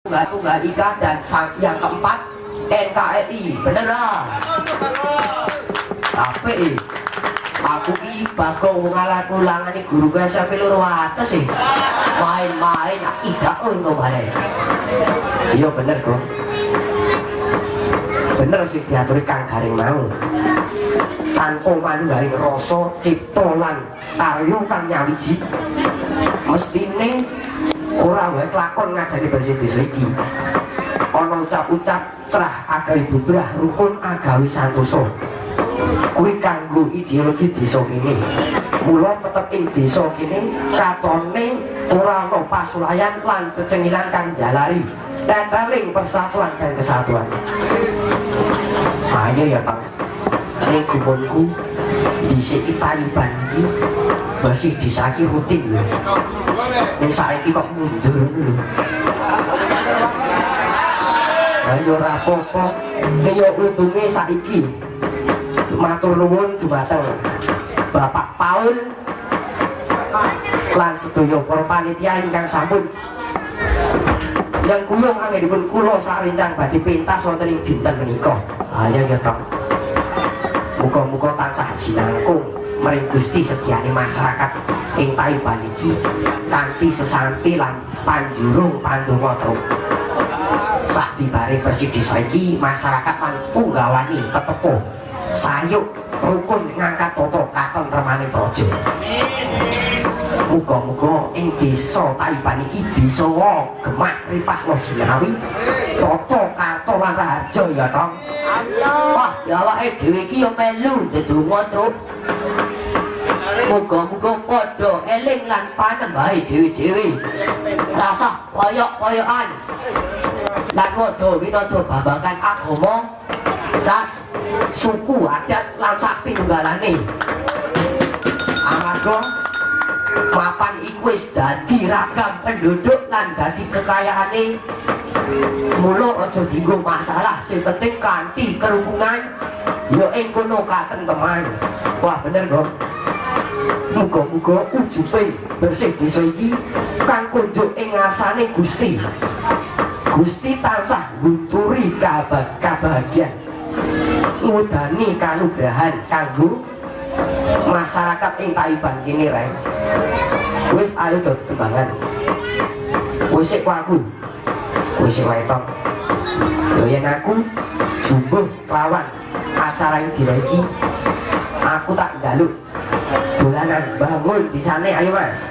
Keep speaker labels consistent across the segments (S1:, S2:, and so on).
S1: Tunggal Ika dan yang keempat NKRI. Beneran tapi aku ki bagong ngalah ulangan nih guru gue sampai luar atas sih main-main tidak untuk balik. Iya bener kok, bener sih diatur Kang Garing mau tanpa manunggaling rasa cipta lan karya kang nyawiji mestine ora wae kelakon ngadani bersih desa iki ana ucap-ucap cerah agari bubrah rukun agawi santosa kuwi kanggo ideologi desa kene. Mula tetep ing desa kene katone ora ana pasulayan lan cecengilan kang jalari teteling persatuan dan kesatuan. Ayo ya Bang, ning gumunku dhisik Taliban iki masih disaki rutin lho. Ning saiki kok mundur lho. Ayo ora apa-apa, kaya untunge saiki matur nuwun dumateng Bapak Paul lan sedaya para panitia ingkang sampun yang kuyung anggenipun kula sarencang badhe pentas wonten ing dinten menika. Ayo ya Bang, muga-muga tansah jinangkung maring Gusti sediane masyarakat ing Taliban iki kanthi sesanti lan panjurung pandonga truk. Sak dibare bersih desa iki masyarakat lan punggawani ketepo sayuk rukun ngangkat toto katentremane praja. Muga-muga ing desa Taliban iki bisa gemak ripah jinawi toto karto lan raharja ya Tong. Wah, ya awake dhewe iki ya melu ndedonga truk. Muga-muga padha eling lan panembahe dhewe-dhewe. Rasah koyok-koyokan lan wada winada babagan agama, ras, suku, adat lan sak pinunggalane. Amarga mapan iku wis dadi ragam penduduk lan dadi kekayaane. Mula aja dienggo masalah, sing penting kanthi kerukunan ya ing kono katenteman. Wah bener kok. Muga-muga ujube bersih desa iki kang kunjuk ing ngasane Gusti. Gusti tansah nguturi kabahagiaan ngudani kanugrahan kanggo masyarakat ing Taliban kini rek. Wis ayo do tetembangan. Wis sik aku. Wis sik wae Tong. Yo yen aku jumbuh lawan acara yang dina iki aku tak njaluk dolanan bangun di sana. Ayo Mas.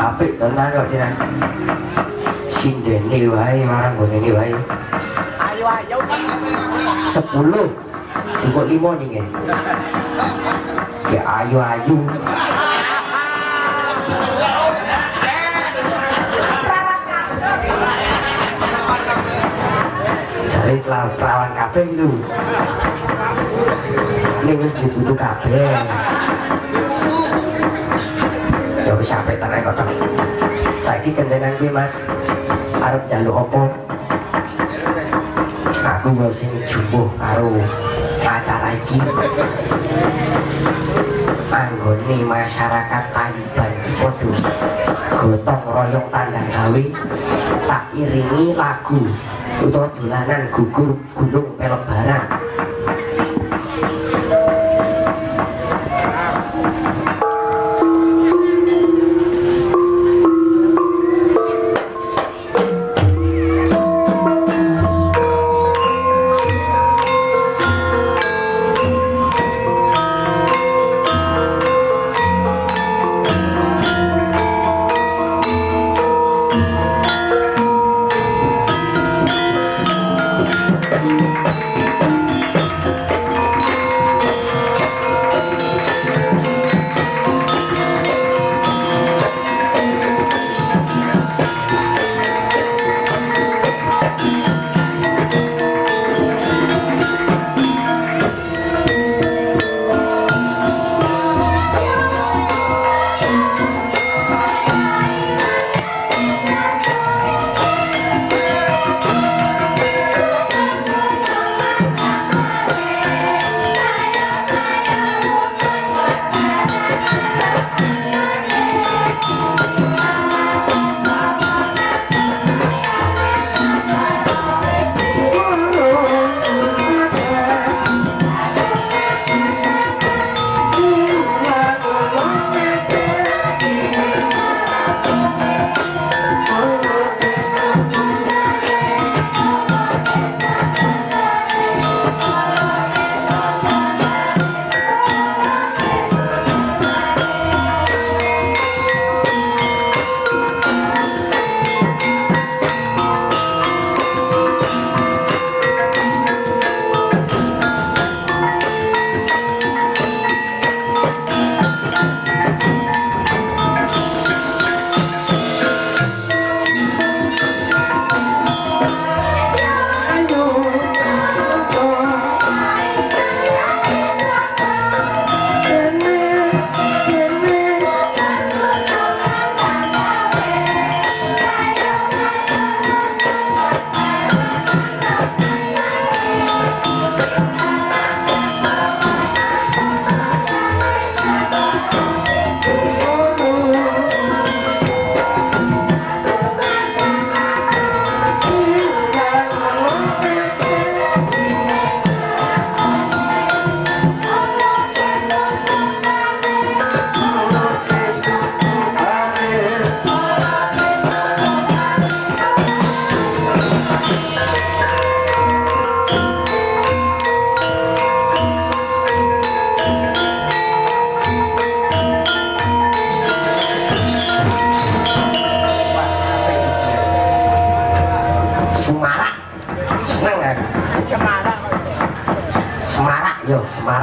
S1: apik tenan kok jenengan. Sindene wae marang bonene wae.
S2: Ayo ayo.
S1: 10 cukup 5 nih ya ayu-ayu cari perawan kabeh itu ini wis dibutuh kabeh ya wis sampe tenan kok saiki kentenan kuwi Mas arep njaluk apa aku mau sing jumbo karo acara iki anggone masyarakat Taliban podo gotong royong tandang gawe tak iringi lagu utawa dolanan gugur gunung Pelebaran.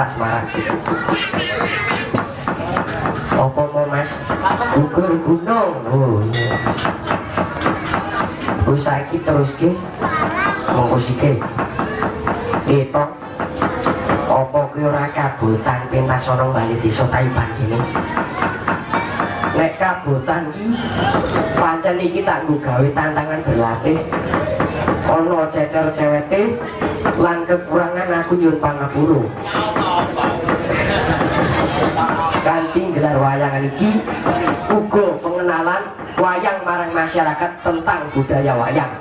S1: Semarak. Apa mau Mas? Gugur gunung. Oh iya. Saiki terus ki monggo sike. Itu apa ki ora kabutan pentas ana bali desa Taiban kene. Nek kabutan ki pancen iki tak nggo gawe tantangan berlatih. Ana cecer cewete lan kekurangan aku nyuwun pangapura. Kanthi gelar wayangan iki uga pengenalan wayang marang masyarakat tentang budaya wayang.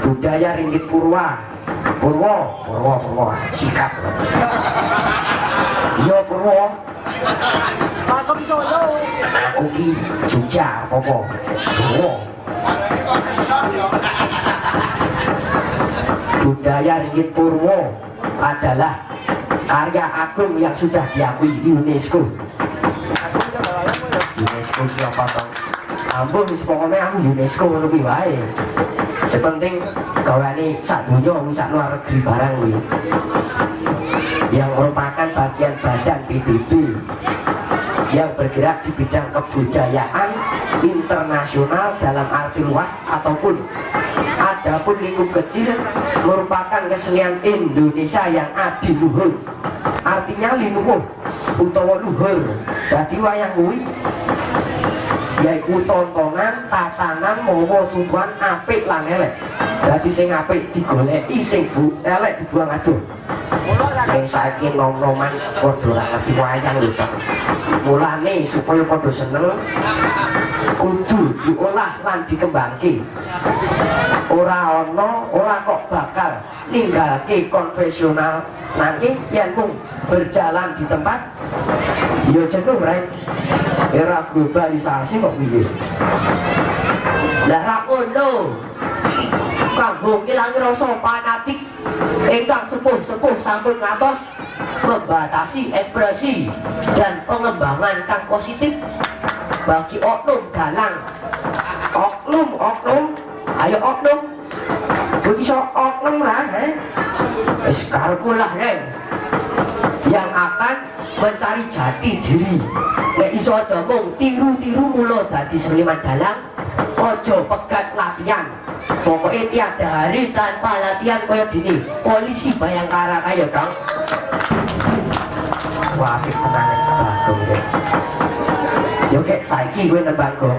S1: Budaya Ringgit Purwa sikat. Yo Purwa. Aku ki Jogja apa? Jawa. Budaya Ringgit Purwa adalah karya agung yang sudah diakui UNESCO. UNESCO ki apa to? Ampun wis pokoke aku UNESCO ngono kuwi wae. Sepenting gaweane sak donya wis sak luar negeri barang kuwi. Yang merupakan bagian badan PBB yang bergerak di bidang kebudayaan internasional dalam arti luas ataupun adapun lingkup kecil merupakan kesenian Indonesia yang adiluhur, artinya linuwuh utawa luhur. Dadi wayang kuwi yaiku tontonan, tatanan, mawa tujuan apik lan elek. Dadi sing apik digoleki, sing elek dibuang adoh. Ning saiki nom-noman padha ora ngerti wayang lho, Pak. Mulane supaya padha seneng kudu diolah lan dikembangke. Ora ana, ora kok bakal ninggalke konvensional nanging yen mung berjalan di tempat ya jenuh rek. Era globalisasi kok piye? Lah ra ono. Kanggo ngilangi rasa fanatik ingkang sepuh-sepuh sampun ngantos membatasi ekspresi dan pengembangan kang positif bagi oknum dalang. Oknum, ayo oknum. Begitu oknum lah, wis karepmu lah neng yang akan mencari jati diri. Nek iso aja mung tiru-tiru mula dadi seniman dalang, ojo pegat latihan. Pokoknya tiada hari tanpa latihan kaya gini. Polisi Bayangkara kaya dong. Wah, apik tenan Bagong sih. Yo kek saiki gue nembang kok.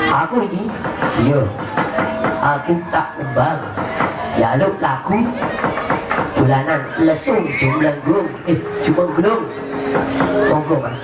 S1: Aku ini, yo, aku tak nembang. Ya lu lagu dolanan lesung jumlah gulung, jumlah gulung. Monggo Mas.